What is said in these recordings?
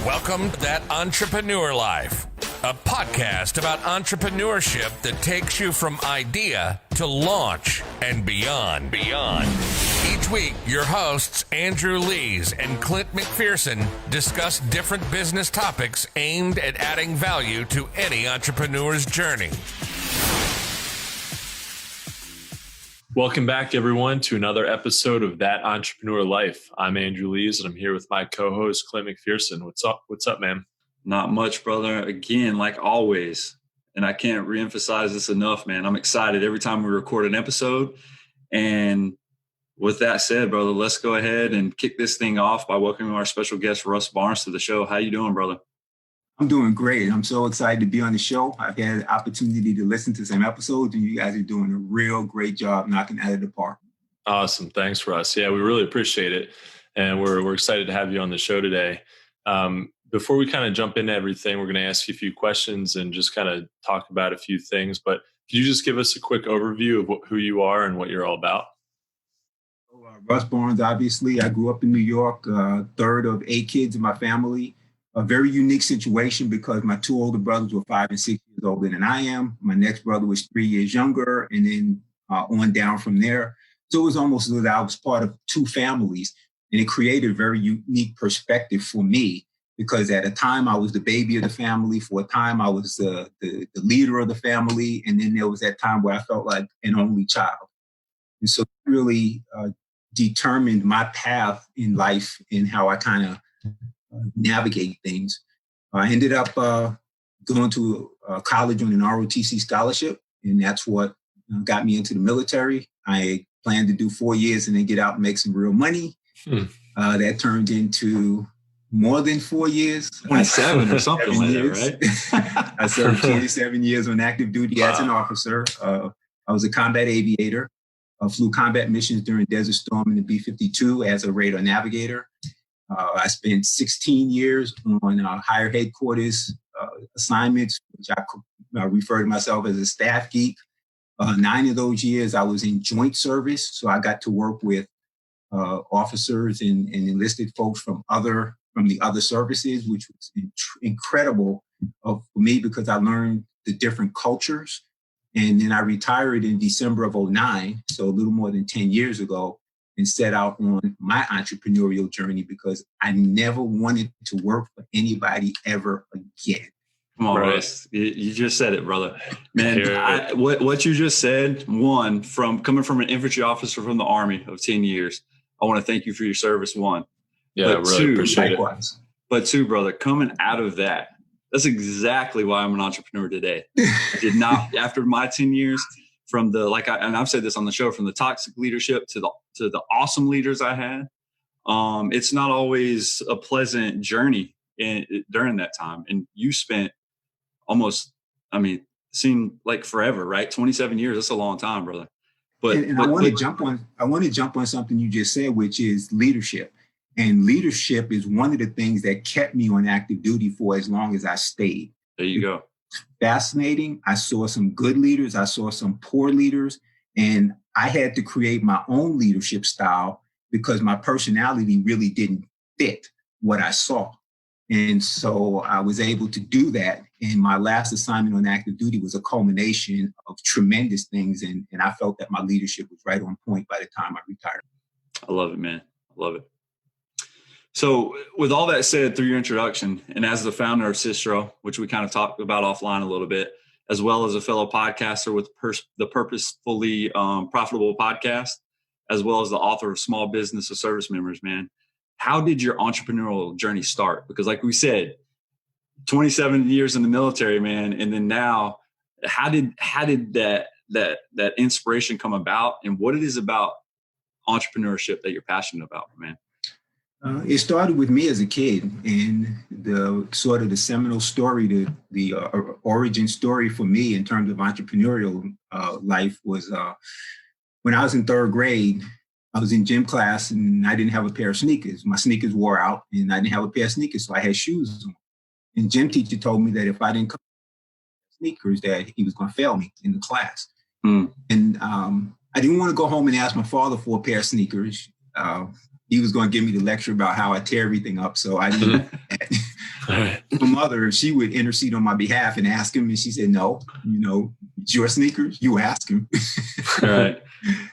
Welcome to That Entrepreneur Life, a podcast about entrepreneurship that takes you from idea to launch and beyond. Each week, your hosts, Andrew Lees and Clint McPherson, discuss different business topics aimed at adding value to any entrepreneur's journey. Welcome back, everyone, to another episode of That Entrepreneur Life. I'm Andrew Lees, and I'm here with my co-host, Clint McPherson. What's up, man? Not much, brother. Again, like always, and I can't reemphasize this enough, man. I'm excited every time we record an episode. And with that said, brother, let's go ahead and kick this thing off by welcoming our special guest, Russ Barnes, to the show. How you doing, brother? I'm doing great. I'm so excited to be on the show. I've had the opportunity to listen to some episodes, and you guys are doing a real great job knocking it out of the park. Awesome. Thanks, Russ. Yeah, we really appreciate it. And we're excited to have you on the show today. Before we kind of jump into everything, we're going to ask you a few questions and just kind of talk about a few things. But could you just give us a quick overview of who you are and what you're all about? Russ Barnes, obviously. I grew up in New York, third of 8 kids in my family. A very unique situation because my 2 older brothers were 5 and 6 years older than I am. My next brother was 3 years younger, and then on down from there. So it was almost as though I was part of 2 families, and it created a very unique perspective for me because at a time I was the baby of the family. For a time I was the leader of the family, and then there was that time where I felt like an only child. And so it really determined my path in life and how I kind of navigate things. I ended up going to college on an ROTC scholarship, and that's what got me into the military. I planned to do 4 years and then get out and make some real money. That turned into more than 4 years. 27 or something like that, right? I served 27 years on active duty as an officer. I was a combat aviator. I flew combat missions during Desert Storm in the B-52 as a radar navigator. I spent 16 years on higher headquarters assignments, which I refer to myself as a staff geek. 9 of those years I was in joint service, so I got to work with officers and enlisted folks from the other services, which was incredible for me because I learned the different cultures. And then I retired in December of 2009, so a little more than 10 years ago, and set out on my entrepreneurial journey because I never wanted to work for anybody ever again. Come on, Russ. You just said it, brother. Man, what you just said, one, from coming from an infantry officer from the Army of 10 years, I want to thank you for your service, one. Yeah, but really appreciate it. But 2, brother, coming out of that, that's exactly why I'm an entrepreneur today. I did not, after my 10 years, from the, and I've said this on the show, from the toxic leadership to the awesome leaders I had. It's not always a pleasant journey during that time. And you spent almost, seemed like forever, right? 27 years. That's a long time, brother. But I want to jump on something you just said, which is leadership. And leadership is one of the things that kept me on active duty for as long as I stayed. There you go. Fascinating. I saw some good leaders. I saw some poor leaders. And I had to create my own leadership style because my personality really didn't fit what I saw. And so I was able to do that. And my last assignment on active duty was a culmination of tremendous things. And I felt that my leadership was right on point by the time I retired. I love it, man. I love it. So with all that said, through your introduction, and as the founder of Systro, which we kind of talked about offline a little bit, as well as a fellow podcaster with the Purposefully Profitable podcast, as well as the author of Small Business of Service Members, man, how did your entrepreneurial journey start? Because like we said, 27 years in the military, man, and then now, how did that inspiration come about, and what it is about entrepreneurship that you're passionate about, man? It started with me as a kid, and the sort of the seminal story, the origin story for me in terms of entrepreneurial life was when I was in 3rd grade. I was in gym class and I didn't have a pair of sneakers. My sneakers wore out and I didn't have a pair of sneakers, so I had shoes on. And gym teacher told me that if I didn't come with sneakers, that he was going to fail me in the class. And I didn't want to go home and ask my father for a pair of sneakers. He was going to give me the lecture about how I tear everything up. So I didn't. Right. My mother, she would intercede on my behalf and ask him. And she said, no, it's your sneakers. You ask him. Right.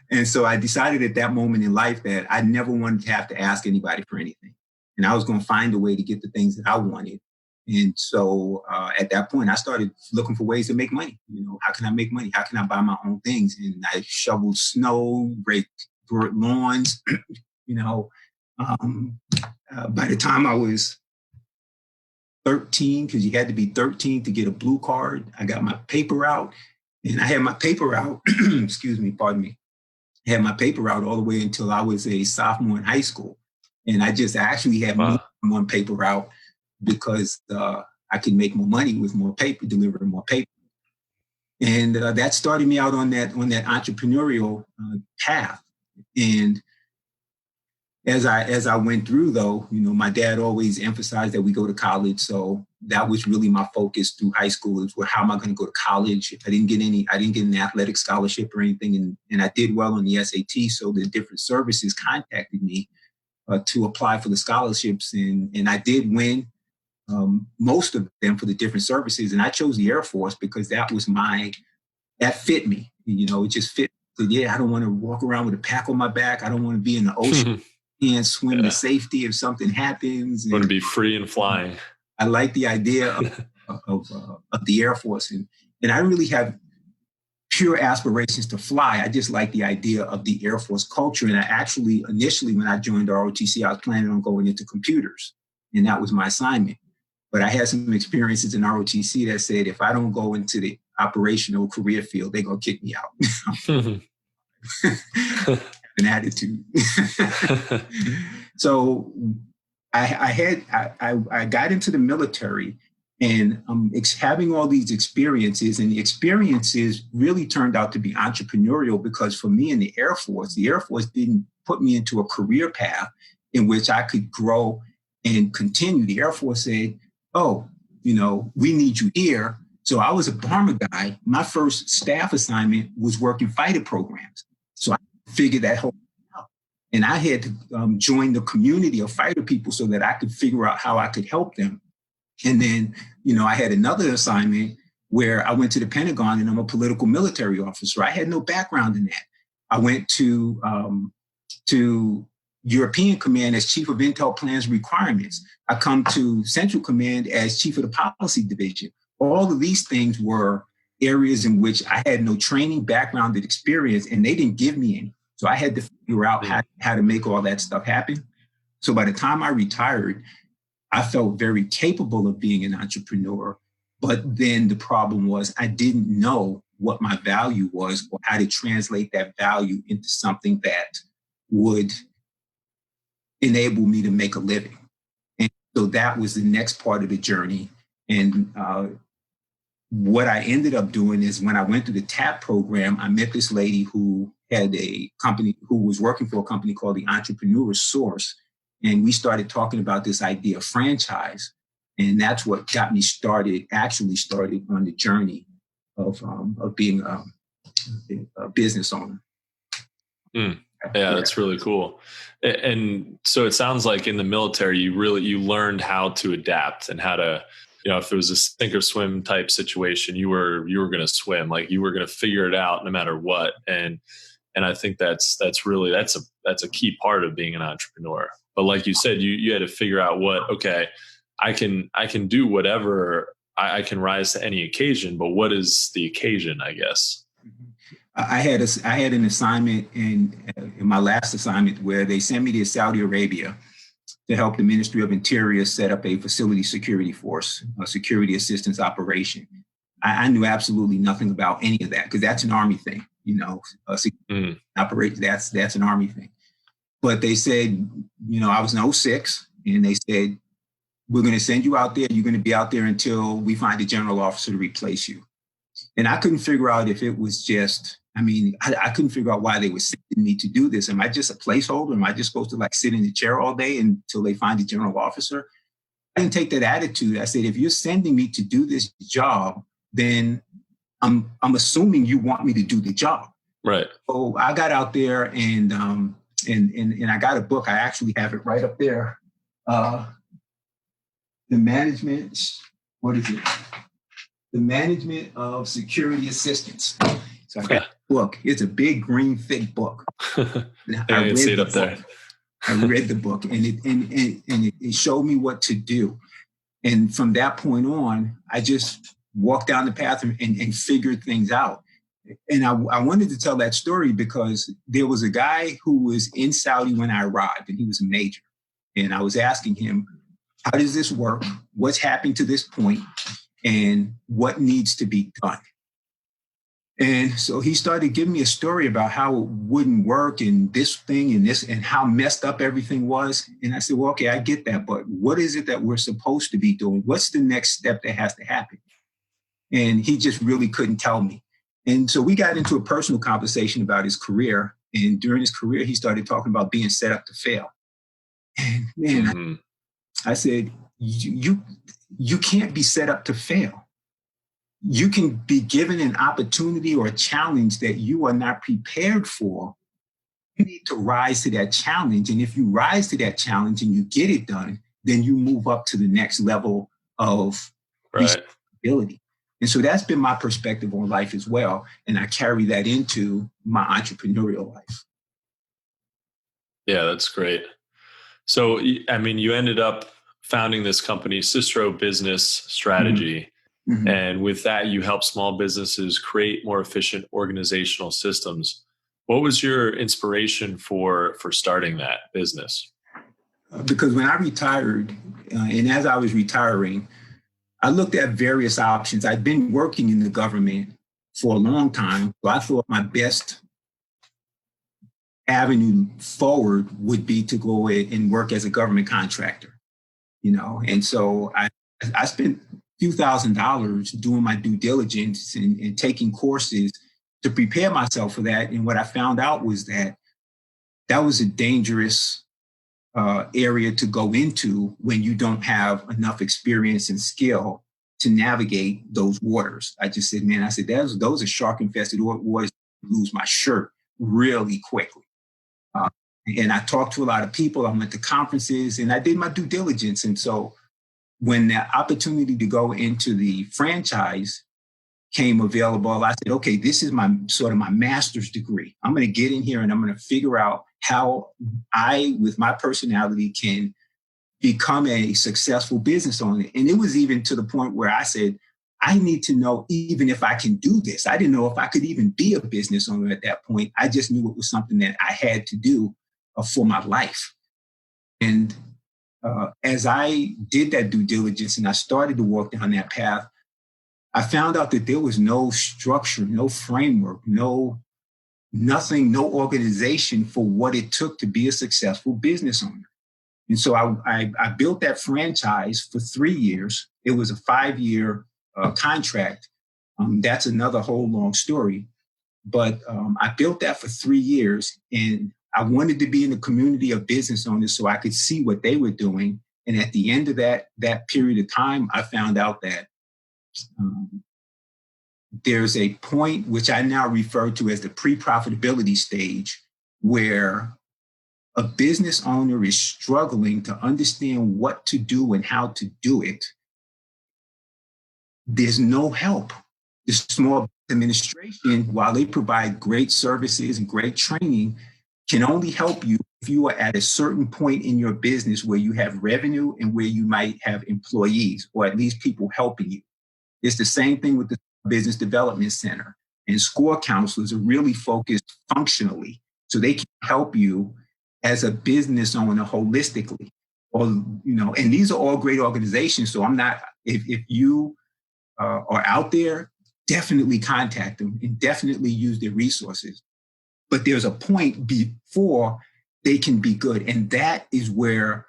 And so I decided at that moment in life that I never wanted to have to ask anybody for anything. And I was going to find a way to get the things that I wanted. And so at that point, I started looking for ways to make money. How can I make money? How can I buy my own things? And I shoveled snow, raked lawns. By the time I was 13, because you had to be 13 to get a blue card, I got my paper out, and I had my paper out. Excuse me, pardon me. I had my paper out all the way until I was a sophomore in high school. And I just actually had one paper out because I could make more money with more paper, delivering more paper. And that started me out on that entrepreneurial path. And as I went through, though, my dad always emphasized that we go to college. So that was really my focus through high school, is how am I going to go to college? I didn't get an athletic scholarship or anything. And I did well on the SAT. So the different services contacted me to apply for the scholarships. And I did win most of them for the different services. And I chose the Air Force because that fit me. It just fit. Yeah, I don't want to walk around with a pack on my back. I don't want to be in the ocean and swim to safety if something happens. Want to be free and flying. I like the idea of the Air Force. And I really have pure aspirations to fly. I just like the idea of the Air Force culture. And I actually, initially, when I joined ROTC, I was planning on going into computers. And that was my assignment. But I had some experiences in ROTC that said, if I don't go into the operational career field, they're going to kick me out. An attitude. So I got into the military, and having all these experiences, and the experiences really turned out to be entrepreneurial, because for me in the Air Force didn't put me into a career path in which I could grow and continue. The Air Force said, oh, we need you here. So I was a bomber guy. My first staff assignment was working fighter programs. So I figured that whole thing out. And I had to join the community of fighter people so that I could figure out how I could help them. And then, I had another assignment where I went to the Pentagon, and I'm a political military officer. I had no background in that. I went to European Command as Chief of Intel Plans Requirements. I come to Central Command as Chief of the Policy Division. All of these things were areas in which I had no training, background, and experience, and they didn't give me any. So I had to figure out how to make all that stuff happen. So by the time I retired, I felt very capable of being an entrepreneur. But then the problem was I didn't know what my value was or how to translate that value into something that would enable me to make a living. And so that was the next part of the journey. And what I ended up doing is, when I went through the TAP program, I met this lady who had a company, who was working for a company called the Entrepreneurial Source. And we started talking about this idea of franchise. And that's what got me actually started on the journey of being a business owner. Mm. Yeah, that's really cool. And so it sounds like in the military, you learned how to adapt and how to, if there was a sink or swim type situation, you were going to swim, like you were going to figure it out no matter what. And I think that's a key part of being an entrepreneur. But like you said, you had to figure out I can do whatever, I can rise to any occasion, but what is the occasion, I guess? I had an assignment in my last assignment where they sent me to Saudi Arabia to help the Ministry of Interior set up a facility security force, a security assistance operation. I knew absolutely nothing about any of that, because that's an Army thing, operation. That's an Army thing. But they said, I was in 06, and they said, we're going to send you out there. You're going to be out there until we find a general officer to replace you. And I couldn't figure out if it was just, I couldn't figure out why they were sending me to do this. Am I just a placeholder? Am I just supposed to sit in the chair all day until they find a general officer? I didn't take that attitude. I said, if you're sending me to do this job, then I'm assuming you want me to do the job. Right. So I got out there and I got a book. I actually have it right up there. the management, what is it? The management of security assistance. So I got the book. It's a big, green, thick book. I can see it up there. I read the book, and it showed me what to do. And from that point on, I just walked down the path and figured things out. And I wanted to tell that story because there was a guy who was in Saudi when I arrived, and he was a major. And I was asking him, how does this work? What's happened to this point? And what needs to be done? And so he started giving me a story about how it wouldn't work and this thing and this and how messed up everything was. And I said, well, okay, I get that. But what is it that we're supposed to be doing? What's the next step that has to happen? And he just really couldn't tell me. And so we got into a personal conversation about his career. And during his career, he started talking about being set up to fail. And man, I said, you can't be set up to fail. You can be given an opportunity or a challenge that you are not prepared for. You need to rise to that challenge. And if you rise to that challenge and you get it done, then you move up to the next level of responsibility. And so that's been my perspective on life as well. And I carry that into my entrepreneurial life. Yeah, that's great. So, I mean, you ended up founding this company, Systro Business Strategy. Mm-hmm. And with that, you help small businesses create more efficient organizational systems. What was your inspiration for starting that business? Because when I retired, and as I was retiring, I looked at various options. I'd been working in the government for a long time, so I thought my best avenue forward would be to go and work as a government contractor, And so I spent few $1,000s doing my due diligence and taking courses to prepare myself for that. And what I found out was that was a dangerous area to go into when you don't have enough experience and skill to navigate those waters. I just said, man, those are shark infested waters. I lose my shirt really quickly. And I talked to a lot of people. I went to conferences and I did my due diligence. And so when the opportunity to go into the franchise came available, I said, okay, this is my master's degree. I'm going to get in here and I'm going to figure out how I, with my personality, can become a successful business owner. And it was even to the point where I said, I need to know even if I can do this. I didn't know if I could even be a business owner at that point. I just knew it was something that I had to do for my life. And as I did that due diligence and I started to walk down that path, I found out that there was no structure, no framework, nothing, no organization for what it took to be a successful business owner. And so I built that franchise for 3 years. It was a 5-year contract. That's another whole long story. But I built that for 3 years, and I wanted to be in the community of business owners so I could see what they were doing. And at the end of that period of time, I found out that there's a point which I now refer to as the pre-profitability stage, where a business owner is struggling to understand what to do and how to do it. There's no help. The small administration, while they provide great services and great training, can only help you if you are at a certain point in your business where you have revenue and where you might have employees or at least people helping you. It's the same thing with the Business Development Center. And SCORE counselors are really focused functionally, so they can help you as a business owner holistically. And these are all great organizations. So if you are out there, definitely contact them and definitely use their resources. But there's a point before they can be good. And that is where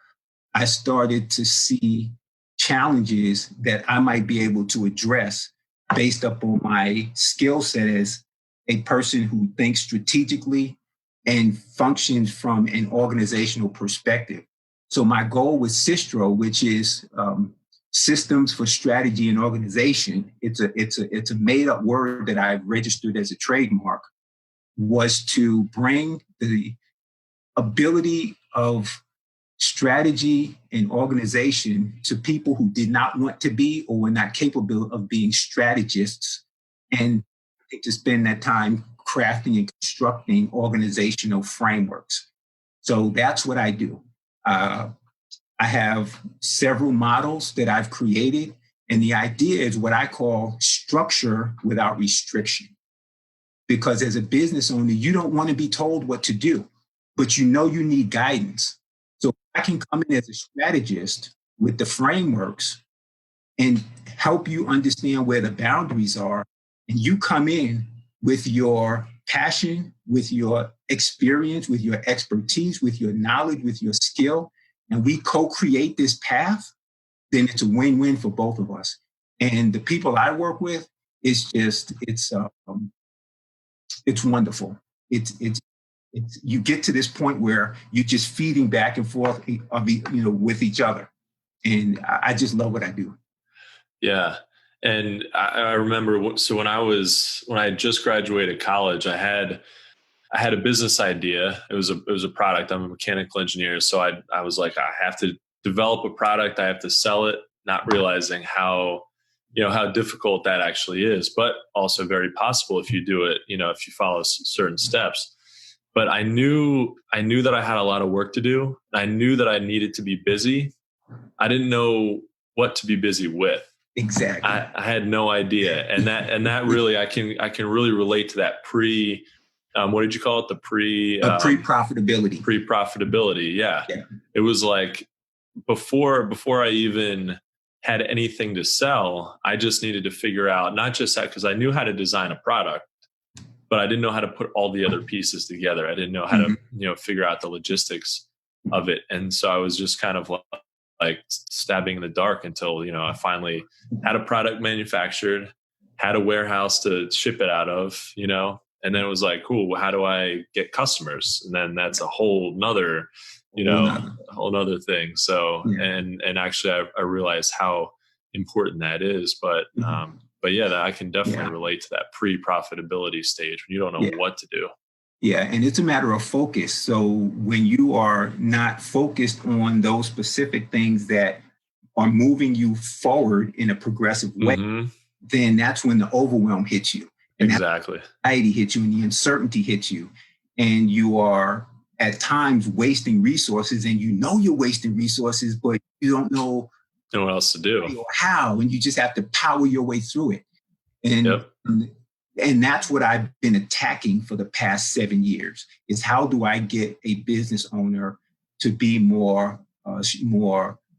I started to see challenges that I might be able to address based upon my skill set as a person who thinks strategically and functions from an organizational perspective. So my goal with Systro, which is Systems for Strategy and Organization, it's a made-up word that I've registered as a trademark, was to bring the ability of strategy and organization to people who did not want to be or were not capable of being strategists, and to spend that time crafting and constructing organizational frameworks. So that's what I do. I have several models that I've created, and the idea is what I call structure without restriction. Because as a business owner, you don't want to be told what to do, but you know you need guidance. So I can come in as a strategist with the frameworks and help you understand where the boundaries are. And you come in with your passion, with your experience, with your expertise, with your knowledge, with your skill, and we co-create this path, then it's a win-win for both of us. And the people I work with, it's wonderful. It's you get to this point where you're just feeding back and forth, with each other. And I just love what I do. Yeah. And I remember, so when I had just graduated college, I had a business idea. It was a product. I'm a mechanical engineer. So I was like, I have to develop a product. I have to sell it, not realizing how difficult that actually is, but also very possible if you do it, if you follow certain steps. But I knew that I had a lot of work to do. I knew that I needed to be busy. I didn't know what to be busy with. Exactly. I had no idea. And that really, I can really relate to that what did you call it? The pre-profitability. Pre-profitability. Yeah. It was like before I even had anything to sell, I just needed to figure out, not just that, because I knew how to design a product, but I didn't know how to put all the other pieces together. I didn't know how to, figure out the logistics of it. And so I was just kind of like stabbing in the dark until, I finally had a product manufactured, had a warehouse to ship it out of, and then it was like, cool, well, how do I get customers? And then that's a whole nother, a whole nother thing. So, and actually I realized how important that is, but yeah, I can definitely relate to that pre-profitability stage when you don't know what to do. Yeah. And it's a matter of focus. So when you are not focused on those specific things that are moving you forward in a progressive way, then that's when the overwhelm hits you. And exactly. The anxiety hits you and the uncertainty hits you. And you are at times wasting resources, and you're wasting resources, but you don't know what else to do or how, and you just have to power your way through it. And that's what I've been attacking for the past 7 years, is how do I get a business owner to be more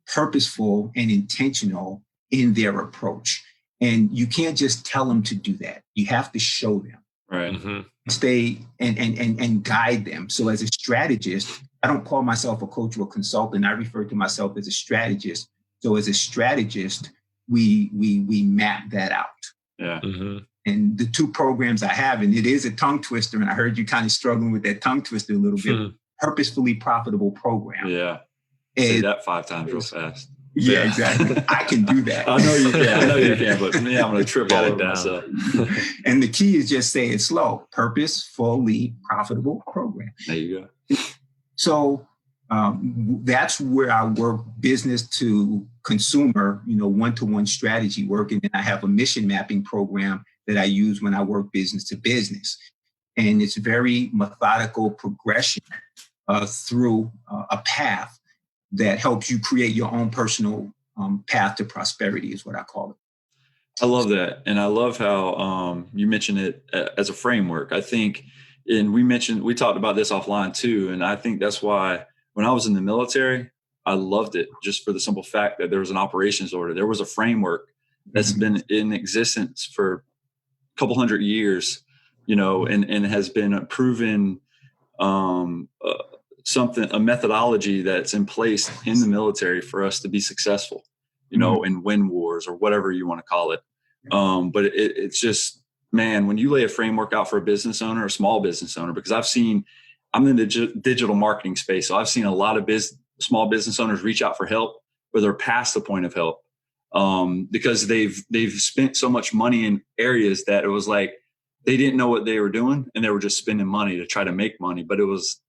purposeful and intentional in their approach. And you can't just tell them to do that. You have to show them. Right. Stay and guide them. So as a strategist, I don't call myself a coach or a consultant. I refer to myself as a strategist. So as a strategist, we map that out. Yeah. And the two programs I have, and it is a tongue twister, and I heard you kind of struggling with that tongue twister a little bit, Purposefully Profitable Program. Yeah. Say that 5 times real fast. Yeah, exactly. I can do that. I know you can, but me, I'm going to trip all over myself. And the key is just say it slow. Purposefully Profitable Program. There you go. So that's where I work business to consumer, one-to-one strategy work. And then I have a mission mapping program that I use when I work business to business. And it's very methodical progression through a path that helps you create your own personal path to prosperity, is what I call it. I love that. And I love how you mentioned it as a framework. I think, and we talked about this offline too. And I think that's why when I was in the military, I loved it just for the simple fact that there was an operations order. There was a framework that's been in existence for a couple hundred years, and has been a proven a methodology that's in place in the military for us to be successful, and win wars or whatever you want to call it. But it's just, man, when you lay a framework out for a business owner, a small business owner, because I'm in the digital marketing space. So I've seen a lot of small business owners reach out for help, but they're past the point of help because they've spent so much money in areas that it was like they didn't know what they were doing, and they were just spending money to try to make money. But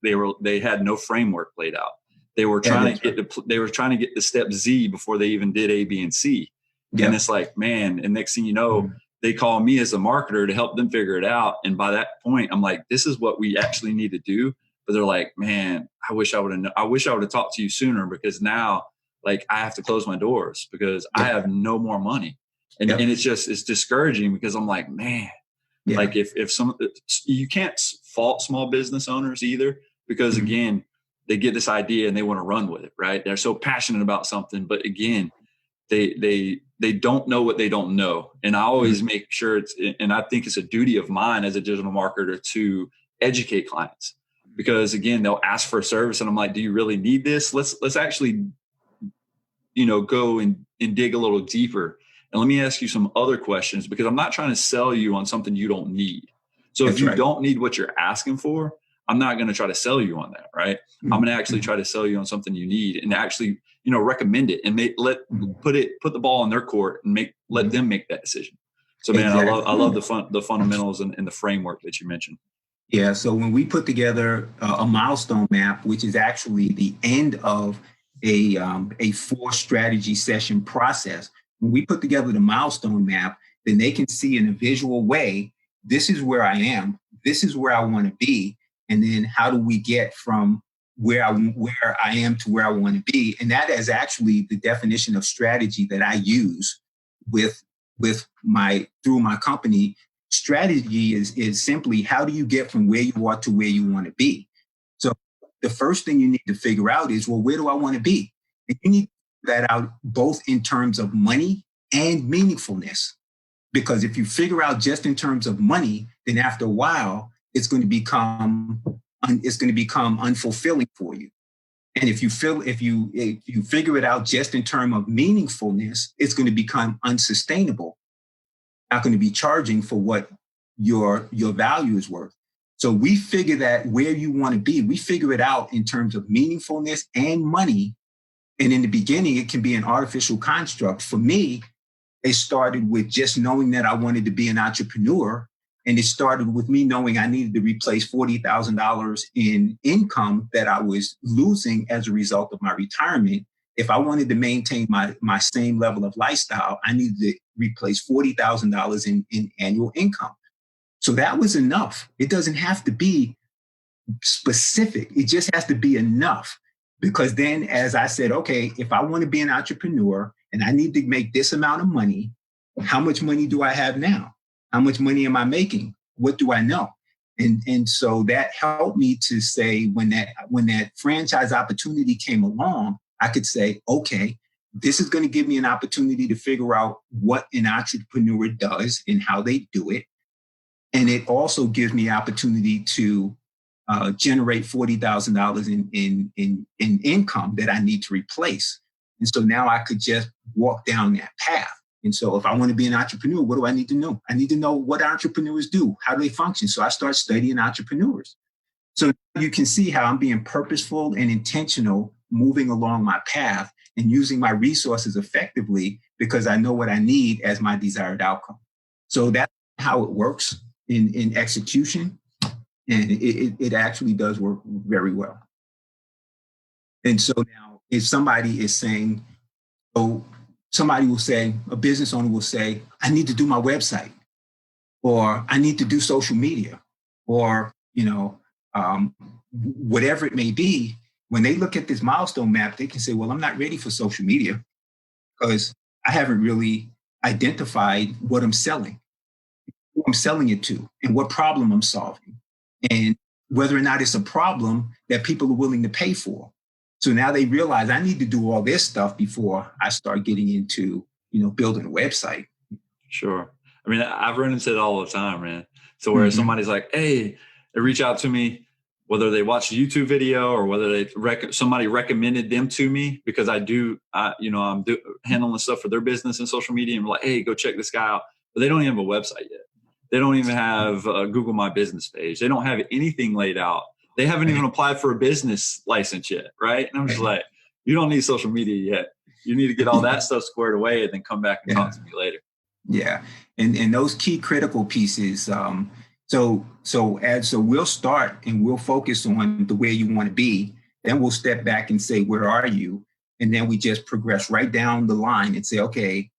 they had no framework laid out. They were trying to get to step Z before they even did A, B, and C. Yep. And it's like, man, and next thing you know, they call me as a marketer to help them figure it out. And by that point, I'm like, this is what we actually need to do. But they're like, man, I wish I would have talked to you sooner, because now, like, I have to close my doors because I have no more money. And it's discouraging, because I'm like, man, like if you can't fault small business owners either, because again, they get this idea and they want to run with it, right? They're so passionate about something, but again, they don't know what they don't know. And I always make sure and I think it's a duty of mine as a digital marketer to educate clients, because again, they'll ask for a service and I'm like, do you really need this? Let's actually, go and dig a little deeper. And let me ask you some other questions, because I'm not trying to sell you on something you don't need. So if you don't need what you're asking for, I'm not going to try to sell you on that, right? I'm going to actually try to sell you on something you need, and actually, recommend it, and put the ball in their court and let them make that decision. So, man, I love the fundamentals and the framework that you mentioned. Yeah. So when we put together a milestone map, which is actually the end of a 4-strategy session process, when we put together the milestone map, then they can see in a visual way, this is where I am, this is where I want to be, and then how do we get from where I am to where I want to be? And that is actually the definition of strategy that I use through my company. Strategy is simply, how do you get from where you are to where you want to be? So the first thing you need to figure out is, well, where do I want to be? And you need to figure that out both in terms of money and meaningfulness. Because if you figure out just in terms of money, then after a while, it's going to become unfulfilling for you. And if you figure it out just in terms of meaningfulness, it's going to become unsustainable. Not going to be charging for what your value is worth. So we figure that where you want to be, we figure it out in terms of meaningfulness and money. And in the beginning, it can be an artificial construct. For me, it started with just knowing that I wanted to be an entrepreneur. And it started with me knowing I needed to replace $40,000 in income that I was losing as a result of my retirement. If I wanted to maintain my same level of lifestyle, I needed to replace $40,000 in annual income. So that was enough. It doesn't have to be specific. It just has to be enough. Because then, as I said, okay, if I want to be an entrepreneur and I need to make this amount of money, how much money do I have now? How much money am I making? What do I know? And so that helped me to say, when that franchise opportunity came along, I could say, okay, this is going to give me an opportunity to figure out what an entrepreneur does and how they do it. And it also gives me opportunity to generate $40,000 in income that I need to replace. And so now I could just walk down that path. And so if I want to be an entrepreneur, what do I need to know? I need to know what entrepreneurs do. How do they function? So I start studying entrepreneurs. So you can see how I'm being purposeful and intentional, moving along my path and using my resources effectively, because I know what I need as my desired outcome. So that's how it works in execution. And it actually does work very well. And so now if somebody is saying, somebody will say, a business owner will say, I need to do my website, or I need to do social media, or, whatever it may be. When they look at this milestone map, they can say, well, I'm not ready for social media because I haven't really identified what I'm selling, who I'm selling it to, and what problem I'm solving, and whether or not it's a problem that people are willing to pay for. So now they realize I need to do all this stuff before I start getting into, building a website. Sure. I mean, I've run into it all the time, man. So where somebody's like, hey, they reach out to me, whether they watch a YouTube video or whether somebody recommended them to me because I'm handling stuff for their business and social media, and we're like, hey, go check this guy out. But they don't even have a website yet. They don't even have a Google My Business page. They don't have anything laid out. They haven't even applied for a business license yet, right? And I'm just like, you don't need social media yet. You need to get all that stuff squared away and then come back and talk to me later. Yeah, and those key critical pieces. So we'll start and we'll focus on the where you want to be. Then we'll step back and say, where are you? And then we just progress right down the line and say, okay,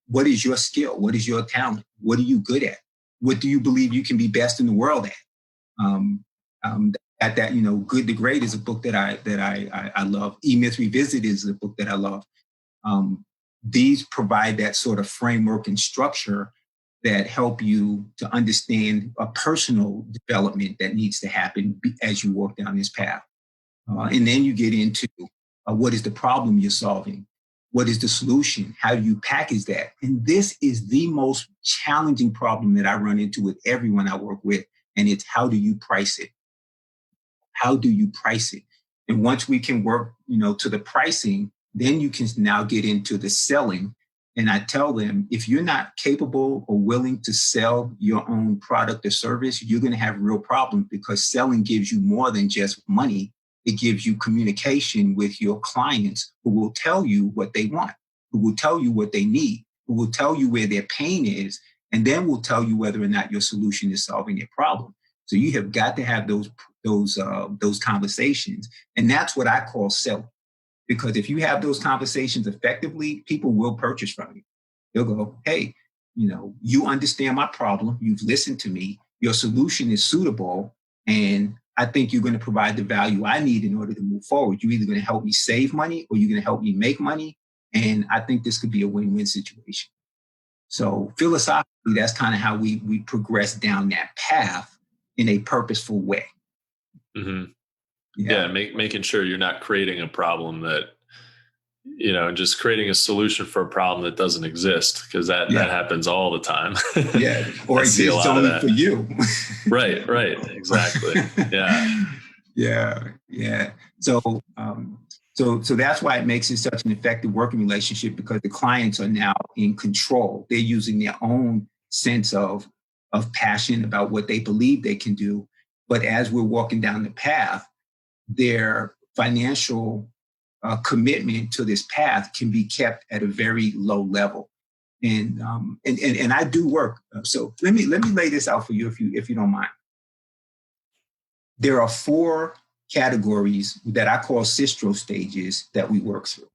what is your skill? What is your talent? What are you good at? What do you believe you can be best in the world at? That, Good to Great is a book that I love. E-Myth Revisited is a book that I love. These provide that sort of framework and structure that help you to understand a personal development that needs to happen as you walk down this path. And then you get into what is the problem you're solving? What is the solution? How do you package that? And this is the most challenging problem that I run into with everyone I work with. And it's how do you price it? How do you price it? And once we can work, to the pricing, then you can now get into the selling. And I tell them, if you're not capable or willing to sell your own product or service, you're going to have real problems, because selling gives you more than just money. It gives you communication with your clients who will tell you what they want, who will tell you what they need, who will tell you where their pain is, and then will tell you whether or not your solution is solving their problem. So you have got to have those conversations. And that's what I call selling. Because if you have those conversations effectively, people will purchase from you. They'll go, hey, you understand my problem. You've listened to me. Your solution is suitable. And I think you're going to provide the value I need in order to move forward. You're either going to help me save money or you're going to help me make money. And I think this could be a win-win situation. So philosophically, that's kind of how we progress down that path in a purposeful way. Mm-hmm. Yeah, making sure you're not creating a problem that, just creating a solution for a problem that doesn't exist, because that happens all the time. Yeah, or exists only for you. Right, exactly. Yeah. So that's why it makes it such an effective working relationship, because the clients are now in control. They're using their own sense of passion about what they believe they can do. But as we're walking down the path, their financial commitment to this path can be kept at a very low level. And I do work. So let me lay this out for you, if you don't mind. There are 4 categories that I call Systro stages that we work through.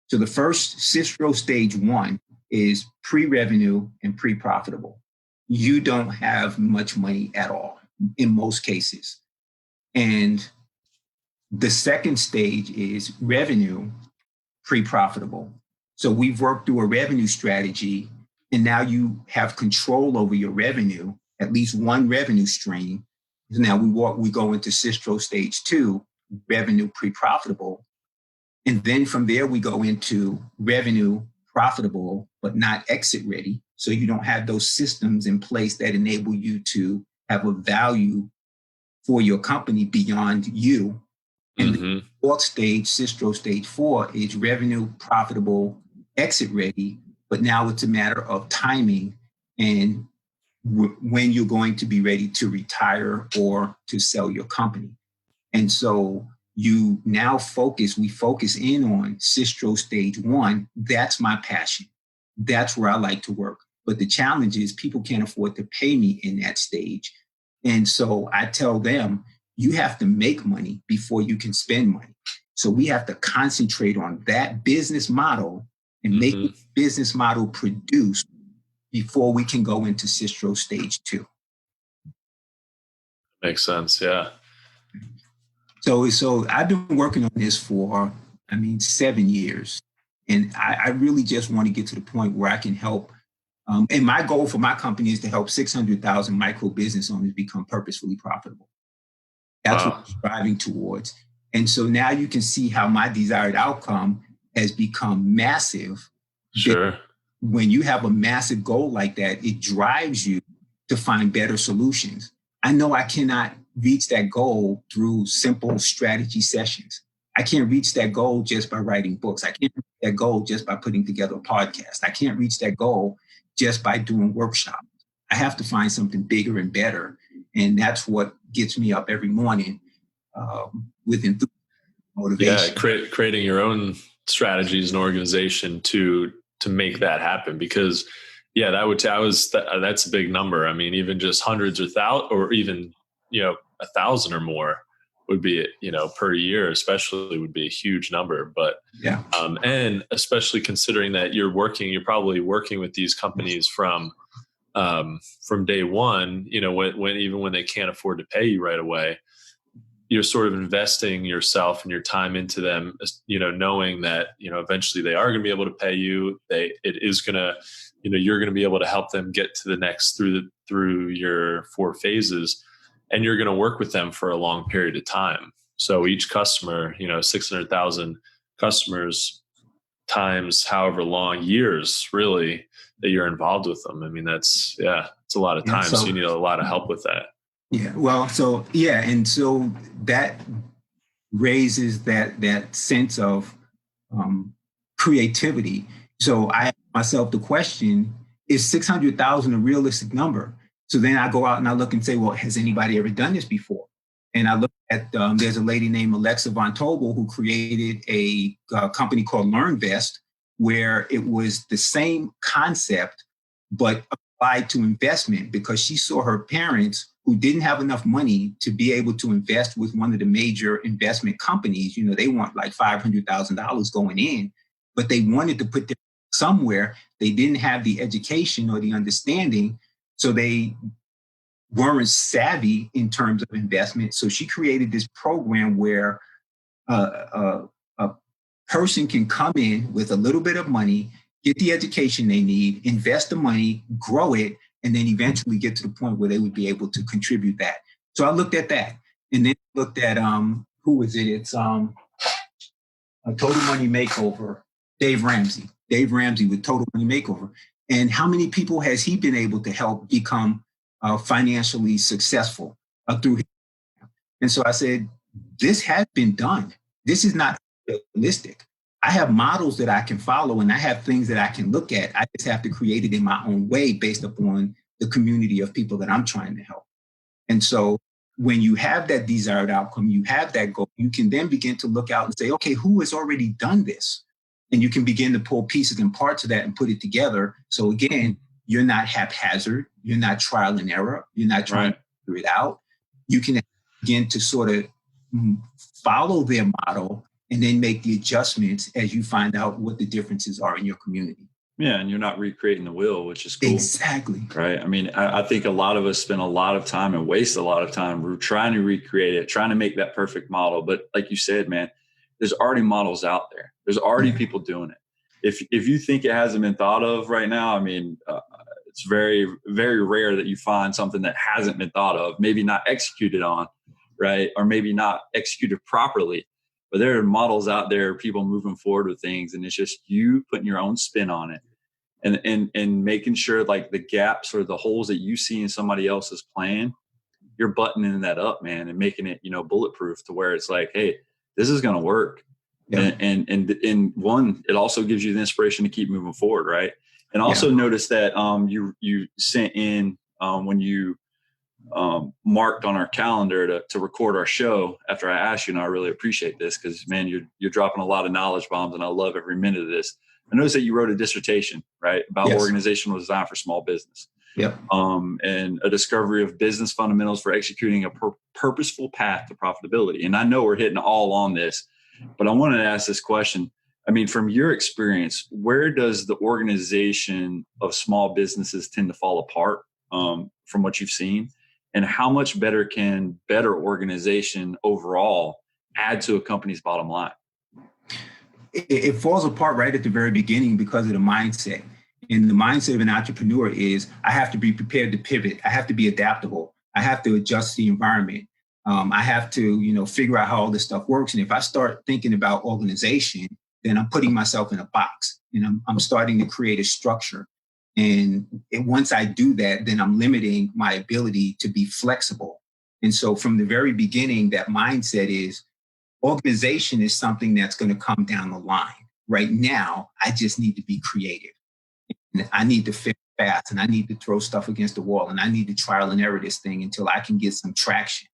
So the first, Systro stage 1, is pre-revenue and pre-profitable. You don't have much money at all in most cases. And the second stage is revenue, pre-profitable. So we've worked through a revenue strategy, and now you have control over your revenue, at least one revenue stream. Now we go into Systro stage 2, revenue pre-profitable. And then from there, we go into revenue profitable, but not exit ready. So you don't have those systems in place that enable you to have a value for your company beyond you. And the fourth stage, Systro stage 4, is revenue profitable, exit ready. But now it's a matter of timing and when you're going to be ready to retire or to sell your company. And so we focus in on Systro stage 1. That's my passion. That's where I like to work. But the challenge is people can't afford to pay me in that stage. And so I tell them, you have to make money before you can spend money. So we have to concentrate on that business model and make the business model produce before we can go into Systro stage 2. Makes sense. Yeah. So I've been working on this for, 7 years. And I really just want to get to the point where I can help. And my goal for my company is to help 600,000 micro business owners become purposefully profitable. That's what I'm striving towards. And so now you can see how my desired outcome has become massive. Sure. When you have a massive goal like that, it drives you to find better solutions. I know I cannot reach that goal through simple strategy sessions. I can't reach that goal just by writing books. I can't reach that goal just by putting together a podcast. I can't reach that goal just by doing workshops. I have to find something bigger and better. And that's what gets me up every morning with enthusiasm, motivation. Yeah, creating your own strategies and organization to make that happen. Because that's a big number. Even just hundreds or thousands, or even 1,000 or more would be, per year, especially, would be a huge number. But Yeah. And especially considering that you're probably working with these companies from day one, when they can't afford to pay you right away, you're sort of investing yourself and your time into them, knowing that, eventually they are going to be able to pay you. You're going to be able to help them get to the next through your 4 phases, and you're going to work with them for a long period of time. So each customer, 600,000 customers times however long years really that you're involved with them. I mean, it's a lot of time. So you need a lot of help with that. Yeah. Well, and so that raises that sense of creativity. So I ask myself the question, is 600,000 a realistic number? So then I go out and I look and say, well, has anybody ever done this before? And I look at, there's a lady named Alexa Von Tobel who created a company called LearnVest, where it was the same concept, but applied to investment, because she saw her parents who didn't have enough money to be able to invest with one of the major investment companies. They want like $500,000 going in, but they wanted to put them somewhere. They didn't have the education or the understanding, so they weren't savvy in terms of investment. So she created this program where a person can come in with a little bit of money, get the education they need, invest the money, grow it, and then eventually get to the point where they would be able to contribute that. So I looked at that, and then looked at who is it? It's a Total Money Makeover, Dave Ramsey with Total Money Makeover. And how many people has he been able to help become financially successful through him? And so I said, this has been done. This is not realistic. I have models that I can follow, and I have things that I can look at. I just have to create it in my own way based upon the community of people that I'm trying to help. And so when you have that desired outcome, you have that goal, you can then begin to look out and say, okay, who has already done this? And you can begin to pull pieces and parts of that and put it together. So again, you're not haphazard. You're not trial and error. You're not trying to figure it out. You can begin to sort of follow their model and then make the adjustments as you find out what the differences are in your community. Yeah, and you're not recreating the wheel, which is cool. Exactly. Right. I mean, I think a lot of us spend a lot of time and waste a lot of time. We're trying to recreate it, trying to make that perfect model. But like you said, man, there's already models out there. There's already people doing it. If you think it hasn't been thought of right now, I mean, it's very, very rare that you find something that hasn't been thought of, maybe not executed on, right? Or maybe not executed properly. But there are models out there, people moving forward with things, and it's just you putting your own spin on it, and making sure like the gaps or the holes that you see in somebody else's plan, you're buttoning that up, man, and making it, bulletproof to where it's like, hey, this is going to work. Yeah. And one, it also gives you the inspiration to keep moving forward, right? And also notice that you sent in when you marked on our calendar to record our show after I asked you, and I really appreciate this because, man, you're dropping a lot of knowledge bombs, and I love every minute of this. I noticed that you wrote a dissertation, right, about organizational design for small business. Yep. And a discovery of business fundamentals for executing a purposeful path to profitability. And I know we're hitting all on this, but I wanted to ask this question. I mean, from your experience, where does the organization of small businesses tend to fall apart from what you've seen? And how much better can better organization overall add to a company's bottom line? It falls apart right at the very beginning because of the mindset. And the mindset of an entrepreneur is I have to be prepared to pivot. I have to be adaptable. I have to adjust the environment. I have to, figure out how all this stuff works. And if I start thinking about organization, then I'm putting myself in a box, and I'm starting to create a structure. And once I do that, then I'm limiting my ability to be flexible. And so from the very beginning, that mindset is organization is something that's going to come down the line. Right now, I just need to be creative. And I need to fit fast, and I need to throw stuff against the wall, and I need to trial and error this thing until I can get some traction.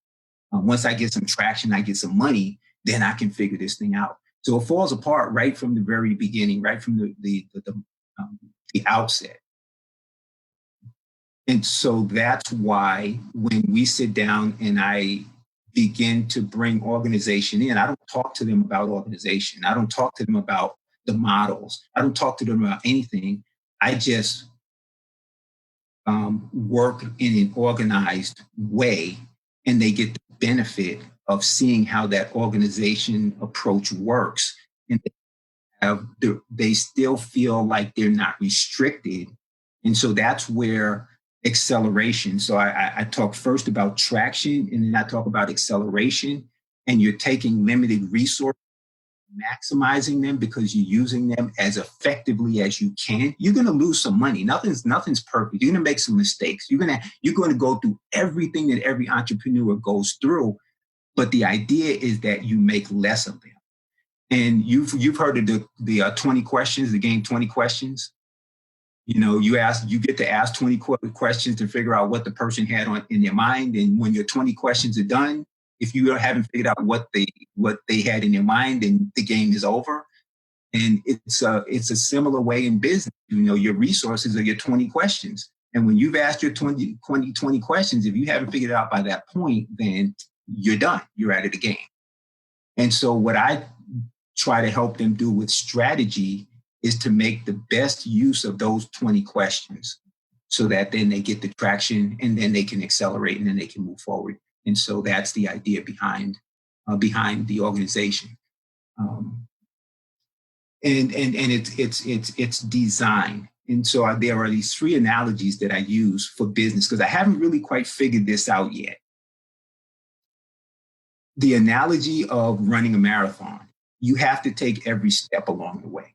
Once I get some traction, I get some money, then I can figure this thing out. So it falls apart right from the very beginning, right from the outset. And so that's why when we sit down and I begin to bring organization in, I don't talk to them about organization. I don't talk to them about the models. I don't talk to them about anything. I just work in an organized way, and they get the benefit of seeing how that organization approach works. And they still feel like they're not restricted. And so that's where acceleration. So I talk first about traction, and then I talk about acceleration. And you're taking limited resources, maximizing them because you're using them as effectively as you can. You're going to lose some money. Nothing's perfect. You're going to make some mistakes. You're going to go through everything that every entrepreneur goes through. But the idea is that you make less of them. And you've heard of the 20 questions, the game 20 questions. You know, you get to ask 20 questions to figure out what the person had in their mind. And when your 20 questions are done, if you haven't figured out what they had in their mind, then the game is over. And it's a similar way in business. You know, your resources are your 20 questions. And when you've asked your 20 questions, if you haven't figured it out by that point, then you're done. You're out of the game. And so what I try to help them do with strategy is to make the best use of those 20 questions so that then they get the traction, and then they can accelerate, and then they can move forward. And so that's the idea behind the organization. And it's design. And so there are these three analogies that I use for business because I haven't really quite figured this out yet. The analogy of running a marathon, you have to take every step along the way.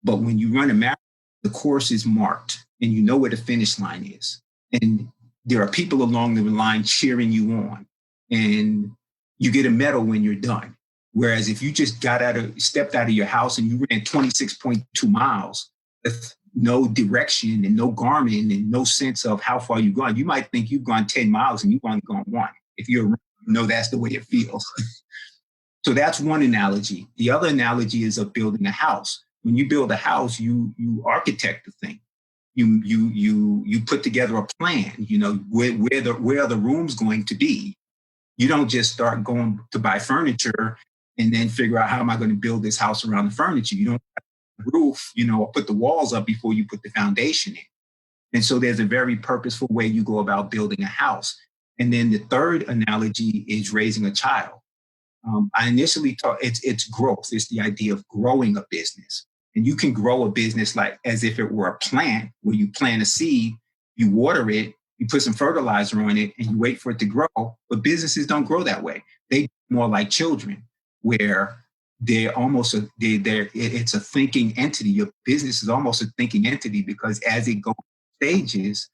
But when you run a marathon, the course is marked and you know where the finish line is. And there are people along the line cheering you on, and you get a medal when you're done. Whereas if you just stepped out of your house and you ran 26.2 miles with no direction and no Garmin and no sense of how far you've gone, you might think you've gone 10 miles and you've only gone one. If you're runner, you know that's the way it feels. So that's one analogy. The other analogy is of building a house. When you build a house, you architect the thing. You put together a plan. You know where are the rooms going to be. You don't just start going to buy furniture and then figure out how am I going to build this house around the furniture. You don't have a roof, or put the walls up before you put the foundation in. And so there's a very purposeful way you go about building a house. And then the third analogy is raising a child. I initially thought it's growth. It's the idea of growing a business. And you can grow a business like as if it were a plant, where you plant a seed, you water it, you put some fertilizer on it, and you wait for it to grow. But businesses don't grow that way. They more like children, where they're almost it's a thinking entity. Your business is almost a thinking entity because as it goes stages,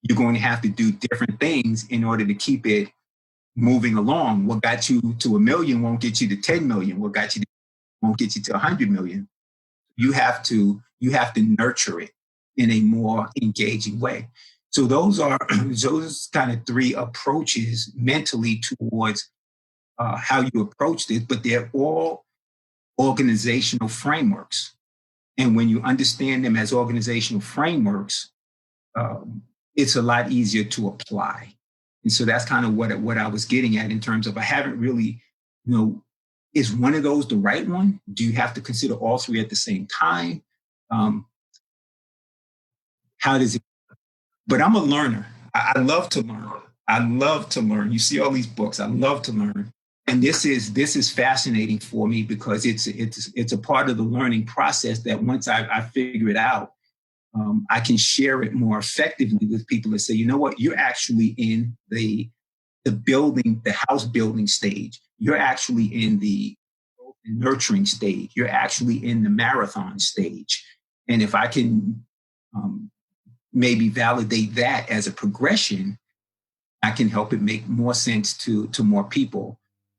you're going to have to do different things in order to keep it moving along. What got you to 1 million won't get you to 10 million. What got you won't get you to 100 million. You have to nurture it in a more engaging way. So those kind of three approaches mentally towards how you approach this, but they're all organizational frameworks. And when you understand them as organizational frameworks, it's a lot easier to apply. And so that's kind of what I was getting at in terms of I haven't really, is one of those the right one? Do you have to consider all three at the same time? How does it? But I'm a learner. I love to learn. I love to learn. You see all these books. I love to learn. And this is fascinating for me because it's a part of the learning process that once I figure it out, I can share it more effectively with people that say, you know what, you're actually in the house building stage. You're actually in the nurturing stage. You're actually in the marathon stage. And if I can maybe validate that as a progression, I can help it make more sense to more people.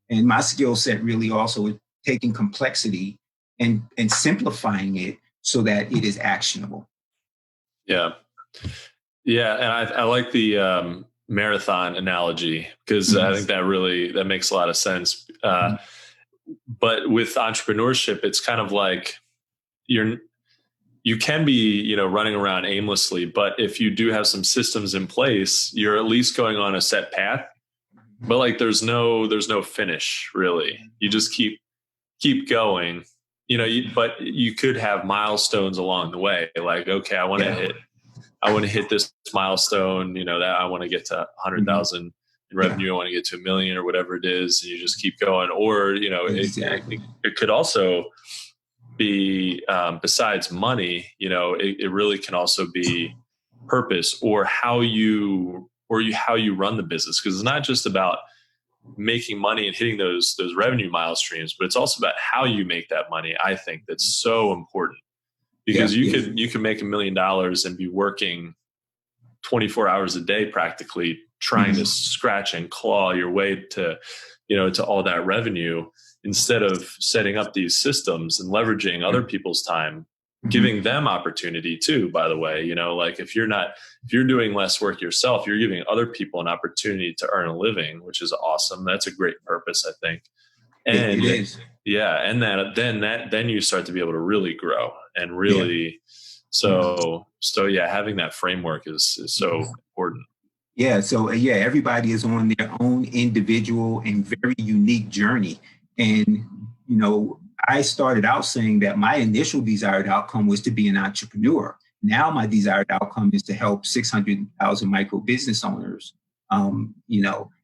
And my skill set really also is taking complexity and simplifying it so that it is actionable. Yeah. Yeah. And I like the marathon analogy because I think that makes a lot of sense. But with entrepreneurship, it's kind of like you can be, running around aimlessly, but if you do have some systems in place, you're at least going on a set path. but like there's no finish really. You just keep going, but you could have milestones along the way. Like, okay, I want to hit this milestone, that I want to get to 100,000 in revenue. I want to get to 1 million or whatever it is. And you just keep going. Or, Exactly. it could also be, besides money, it really can also be purpose or how you run the business. Cause it's not just about making money and hitting those revenue mile streams, but it's also about how you make that money. I think that's so important because you can make $1 million and be working 24 hours a day, practically trying to scratch and claw your way to all that revenue, instead of setting up these systems and leveraging other people's time, giving them opportunity too, by the way. Like if you're doing less work yourself, you're giving other people an opportunity to earn a living, which is awesome. That's a great purpose, I think. And it is. Yeah. And then you start to be able to really grow and really, so yeah, having that framework is so important. Yeah. So everybody is on their own individual and very unique journey. And, I started out saying that my initial desired outcome was to be an entrepreneur. Now my desired outcome is to help 600,000 micro business owners, and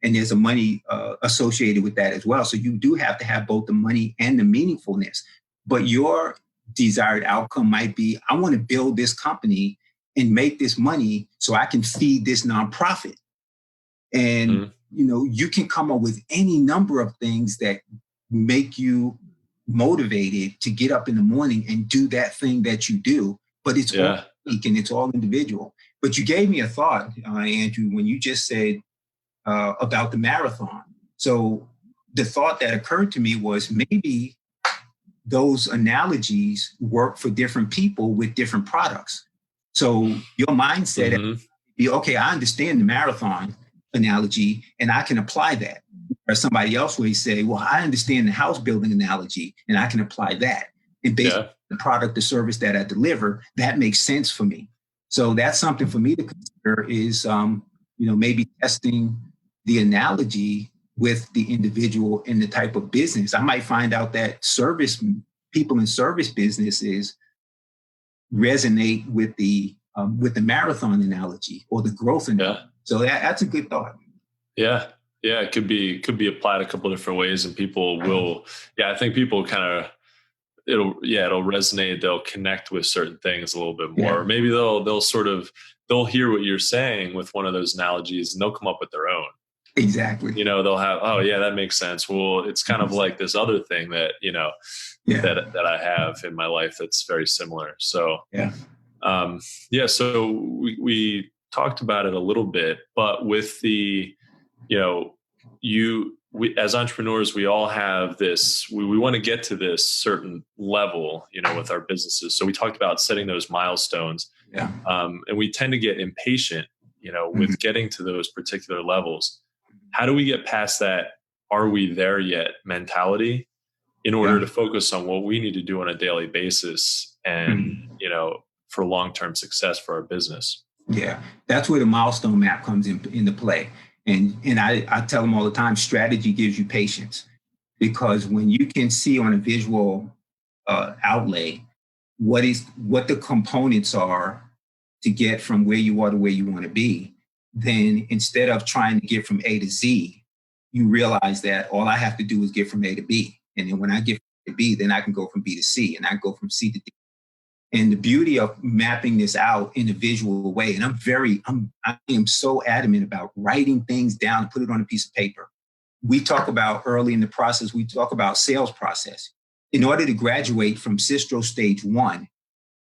there's a money associated with that as well. So you do have to have both the money and the meaningfulness. But your desired outcome might be, I want to build this company and make this money so I can feed this nonprofit. And, you can come up with any number of things that make you motivated to get up in the morning and do that thing that you do. But it's all unique and it's all individual. But you gave me a thought, Andrew, when you just said about the marathon. So the thought that occurred to me was maybe those analogies work for different people with different products. So your mindset be, okay, I understand the marathon analogy and I can apply that. Or somebody else will say, well, I understand the house building analogy and I can apply that. And based on the product or service that I deliver, that makes sense for me. So that's something for me to consider is, maybe testing the analogy with the individual and the type of business. I might find out that people in service businesses resonate with the marathon analogy or the growth analogy. So that's a good thought. Yeah. Yeah. It could be applied a couple of different ways, and people will, I think people kind of, it'll resonate. They'll connect with certain things a little bit more. Or maybe they'll hear what you're saying with one of those analogies and they'll come up with their own. Exactly. They'll have, that makes sense. Well, it's kind of like this other thing that, that I have in my life that's very similar. So, so we talked about it a little bit, but with the, we as entrepreneurs, we all have this, we want to get to this certain level, with our businesses. So we talked about setting those milestones, and we tend to get impatient, with getting to those particular levels. How do we get past that "are we there yet" mentality in order to focus on what we need to do on a daily basis and, for long-term success for our business? Yeah, that's where the milestone map comes into play. And I tell them all the time, strategy gives you patience, because when you can see on a visual outlay what the components are to get from where you are to where you want to be, then instead of trying to get from A to Z, you realize that all I have to do is get from A to B. And then when I get from A to B, then I can go from B to C, and I go from C to D. And the beauty of mapping this out in a visual way, and I am so adamant about writing things down, put it on a piece of paper. We talk about early in the process, we talk about sales process. In order to graduate from Systro stage 1,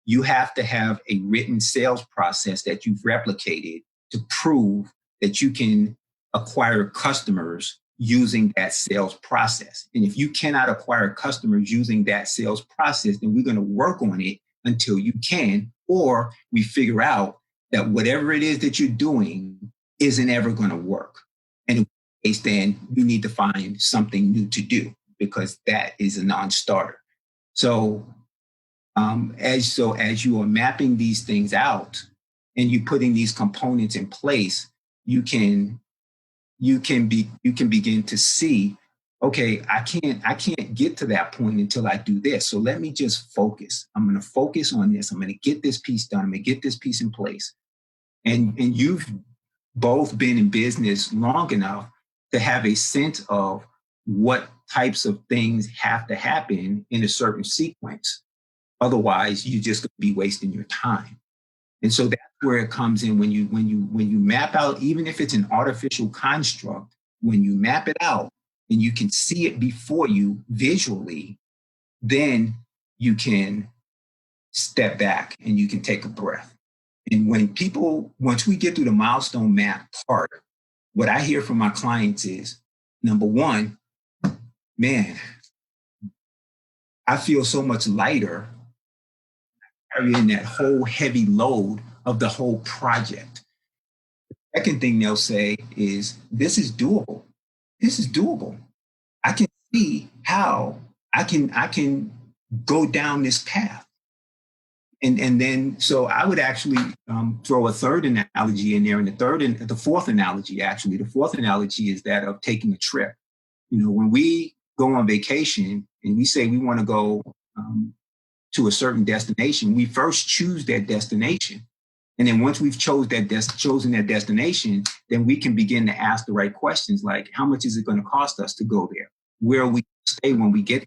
you have to have a written sales process that you've replicated to prove that you can acquire customers using that sales process. And if you cannot acquire customers using that sales process, then we're going to work on it until you can, or we figure out that whatever it is that you're doing isn't ever going to work. And in case, then you need to find something new to do, because that is a non-starter. So as you are mapping these things out and you putting these components in place, you can you can begin to see, okay, I can't get to that point until I do this. So let me just focus. I'm going to focus on this. I'm going to get this piece done. I'm going to get this piece in place. And you've both been in business long enough to have a sense of what types of things have to happen in a certain sequence. Otherwise, you're just going to be wasting your time. And so that's where it comes in when you map out, even if it's an artificial construct, when you map it out and you can see it before you visually, then you can step back and you can take a breath. And once we get through the milestone map part, what I hear from my clients is, number one, man, I feel so much lighter carrying that whole heavy load of the whole project. The second thing they'll say is, this is doable. This is doable. I can see how I can go down this path. And then, so I would actually throw a third analogy in there, and the fourth analogy is that of taking a trip. When we go on vacation and we say we want to go to a certain destination, we first choose that destination. And then once we've chosen that destination, then we can begin to ask the right questions, like, how much is it going to cost us to go there? Where are we going to stay when we get there?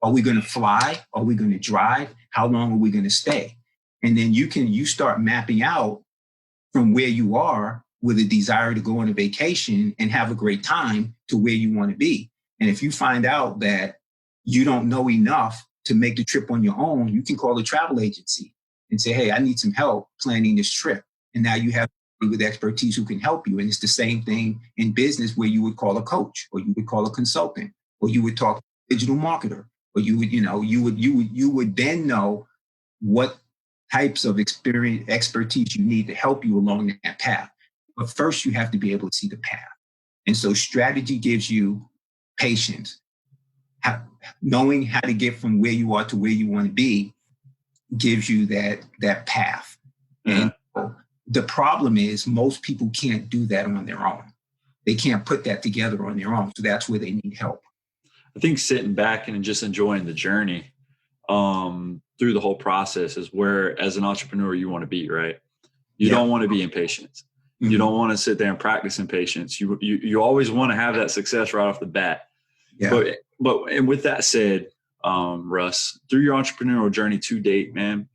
Are we going to fly? Are we going to drive? How long are we going to stay? And then you start mapping out from where you are with a desire to go on a vacation and have a great time to where you want to be. And if you find out that you don't know enough to make the trip on your own, you can call a travel agency and say, hey, I need some help planning this trip. And now you have somebody with expertise who can help you. And it's the same thing in business, where you would call a coach, or you would call a consultant, or you would talk to a digital marketer, or you would then know what types of expertise you need to help you along that path. But first, you have to be able to see the path. And so strategy gives you patience. Knowing how to get from where you are to where you want to be gives you that path. And the problem is, most people can't do that on their own. They can't put that together on their own. So that's where they need help. I think sitting back and just enjoying the journey through the whole process is where, as an entrepreneur, you want to be, right? You don't want to be impatient. Mm-hmm. You don't want to sit there and practice impatience. You always want to have that success right off the bat. Yeah. But and with that said, Russ, through your entrepreneurial journey to date, man,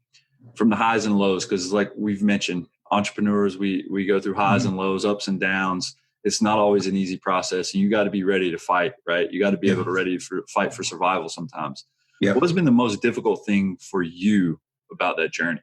from the highs and lows, because like we've mentioned, entrepreneurs, we go through highs and lows, ups and downs. It's not always an easy process, and you got to be ready to fight, right? You got to be able to fight for survival sometimes. Yeah. What has been the most difficult thing for you about that journey?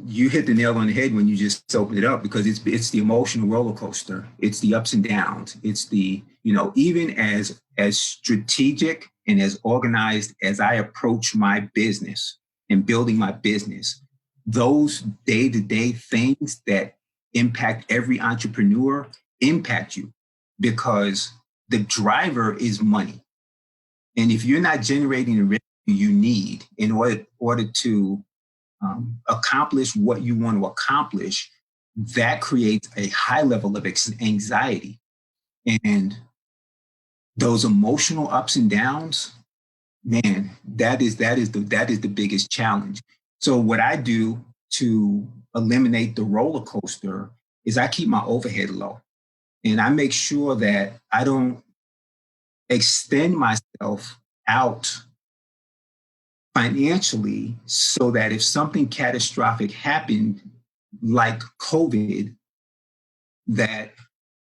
You hit the nail on the head when you just opened it up, because it's the emotional roller coaster. It's the ups and downs. It's the, even as strategic and as organized as I approach my business and building my business, those day-to-day things that impact every entrepreneur impact you, because the driver is money. And if you're not generating the revenue you need in order to accomplish what you want to accomplish, that creates a high level of anxiety. And those emotional ups and downs, man, that is the biggest challenge. So what I do to eliminate the roller coaster is I keep my overhead low, and I make sure that I don't extend myself out financially, so that if something catastrophic happened, like COVID, that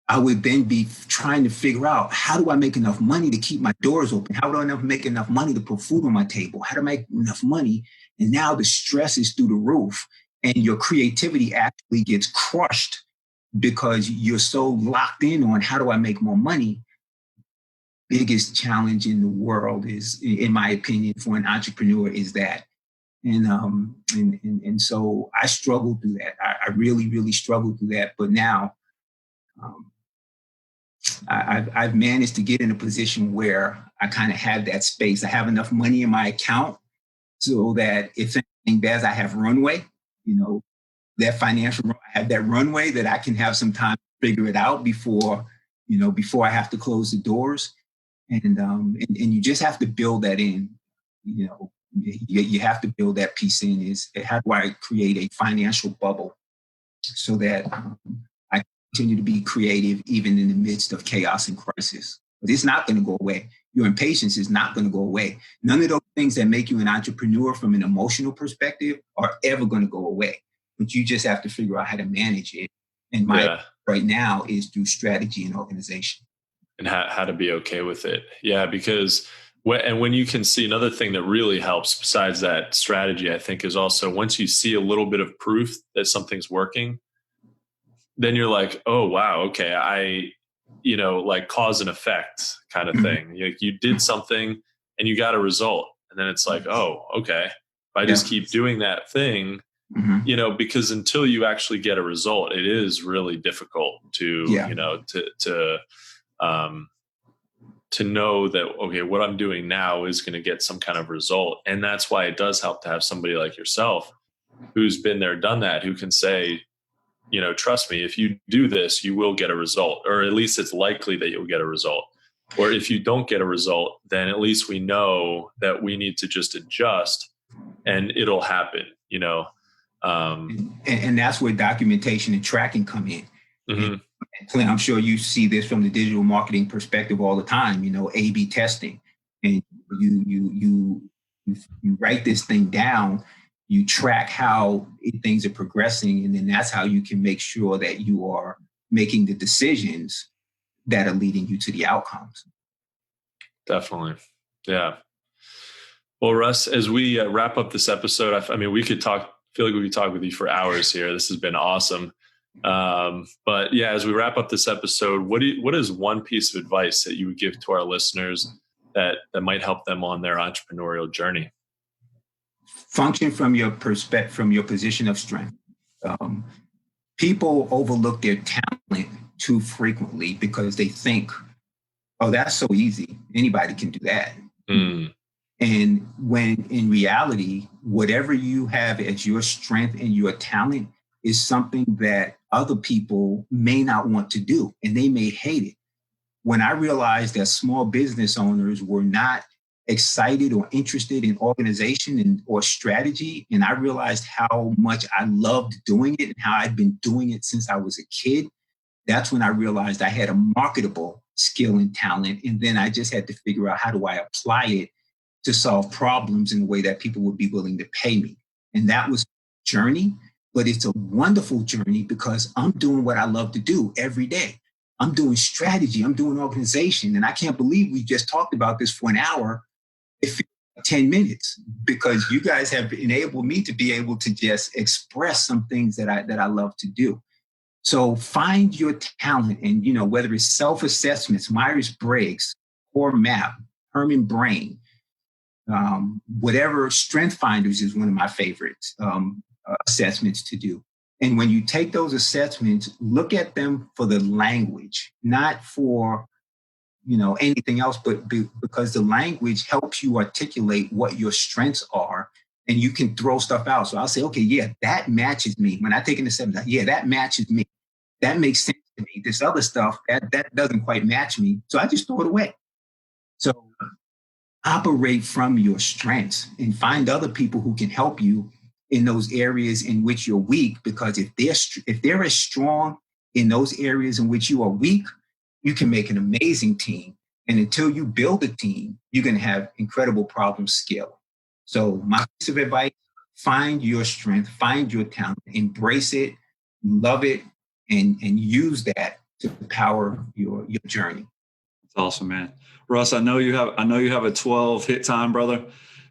I would then be trying to figure out, how do I make enough money to keep my doors open? How do I make enough money to put food on my table? How do I make enough money? And now the stress is through the roof, and your creativity actually gets crushed because you're so locked in on, how do I make more money? Biggest challenge in the world is, in my opinion, for an entrepreneur, is that. And so I struggled through that. I really, really struggled through that. But now I've managed to get in a position where I kind of have that space. I have enough money in my account so that if anything bad, I have runway, that financial, I have that runway that I can have some time to figure it out before I have to close the doors. And you just have to build that in. You have to build that piece in. Is how do I create a financial bubble so that I continue to be creative even in the midst of chaos and crisis? But it's not going to go away. Your impatience is not going to go away. None of those things that make you an entrepreneur from an emotional perspective are ever going to go away. But you just have to figure out how to manage it. And my right now is through strategy and organization. And how to be okay with it. Yeah, because when you can see, another thing that really helps besides that strategy, I think, is also once you see a little bit of proof that something's working, then you're like, oh, wow, okay, like cause and effect kind of thing. You did something and you got a result. And then it's like, oh, okay, if I just keep doing that thing, because until you actually get a result, it is really difficult to know that, okay, what I'm doing now is going to get some kind of result. And that's why it does help to have somebody like yourself who's been there, done that, who can say, trust me, if you do this, you will get a result, or at least it's likely that you'll get a result. Or if you don't get a result, then at least we know that we need to just adjust and it'll happen, And that's where documentation and tracking come in. Mm-hmm. And Clint, I'm sure you see this from the digital marketing perspective all the time, A/B testing. And you write this thing down, you track how things are progressing, and then that's how you can make sure that you are making the decisions that are leading you to the outcomes. Definitely. Yeah. Well, Russ, as we wrap up this episode, I feel like we could talk with you for hours here. This has been awesome. But yeah, as we wrap up this episode, what is one piece of advice that you would give to our listeners that might help them on their entrepreneurial journey? Function from your position of strength. People overlook their talent too frequently because they think, oh, that's so easy. Anybody can do that. And when in reality, whatever you have as your strength and your talent is something that other people may not want to do, and they may hate it. When I realized that small business owners were not excited or interested in organization or strategy, and I realized how much I loved doing it and how I'd been doing it since I was a kid, that's when I realized I had a marketable skill and talent. And then I just had to figure out, how do I apply it to solve problems in a way that people would be willing to pay me? And that was a journey, but it's a wonderful journey because I'm doing what I love to do every day. I'm doing strategy, I'm doing organization. And I can't believe we just talked about this for an hour, 10 minutes, because you guys have enabled me to be able to just express some things that I love to do. So find your talent, and whether it's self-assessments, Myers-Briggs, Core Map, Herman Brain, whatever. Strength Finders is one of my favorites assessments to do. And when you take those assessments, look at them for the language, not for anything else, but because the language helps you articulate what your strengths are, and you can throw stuff out. So I'll say, okay, yeah, that matches me. When I take an assessment, yeah, that matches me. That makes sense to me. This other stuff, that doesn't quite match me. So I just throw it away. So operate from your strengths and find other people who can help you in those areas in which you're weak, because if they're as strong in those areas in which you are weak, you can make an amazing team. And until you build a team, you're going to have incredible problems scaling. So my piece of advice, find your strength, find your talent, embrace it, love it, and use that to power your journey. That's awesome, man. Russ, I know you have a 12 hit time, brother.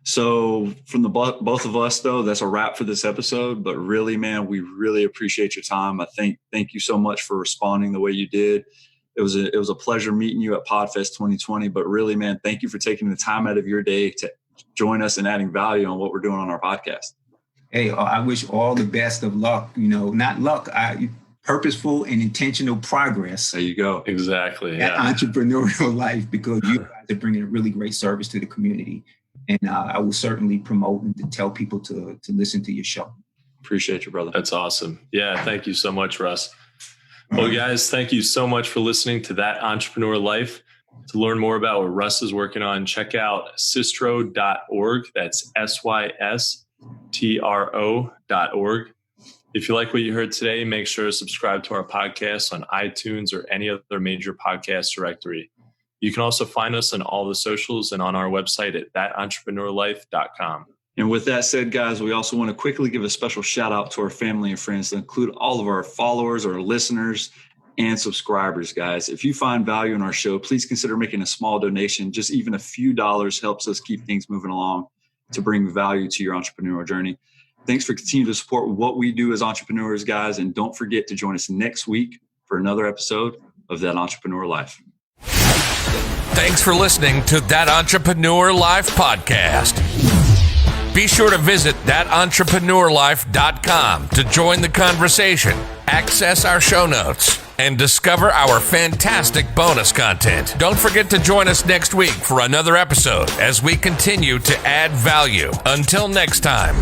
So from the both of us, though, that's a wrap for this episode. But really, man, we really appreciate your time. Thank you so much for responding the way you did. It was a pleasure meeting you at PodFest 2020. But really, man, thank you for taking the time out of your day to join us and adding value on what we're doing on our podcast. Hey, I wish all the best of luck. Not luck, purposeful and intentional progress. There you go. Exactly. That entrepreneurial life, because you guys are bringing a really great service to the community. And I will certainly promote and to tell people to listen to your show. Appreciate you, brother. That's awesome. Yeah. Thank you so much, Russ. Well, guys, thank you so much for listening to That Entrepreneur Life. To learn more about what Russ is working on, check out systro.org. That's systro.org. If you like what you heard today, make sure to subscribe to our podcast on iTunes or any other major podcast directory. You can also find us on all the socials and on our website at thatentrepreneurlife.com. And with that said, guys, we also want to quickly give a special shout out to our family and friends to include all of our followers, our listeners, and subscribers, guys. If you find value in our show, please consider making a small donation. Just even a few dollars helps us keep things moving along to bring value to your entrepreneurial journey. Thanks for continuing to support what we do as entrepreneurs, guys. And don't forget to join us next week for another episode of That Entrepreneur Life. Thanks for listening to That Entrepreneur Life podcast. Be sure to visit thatentrepreneurlife.com to join the conversation, access our show notes, and discover our fantastic bonus content. Don't forget to join us next week for another episode as we continue to add value. Until next time.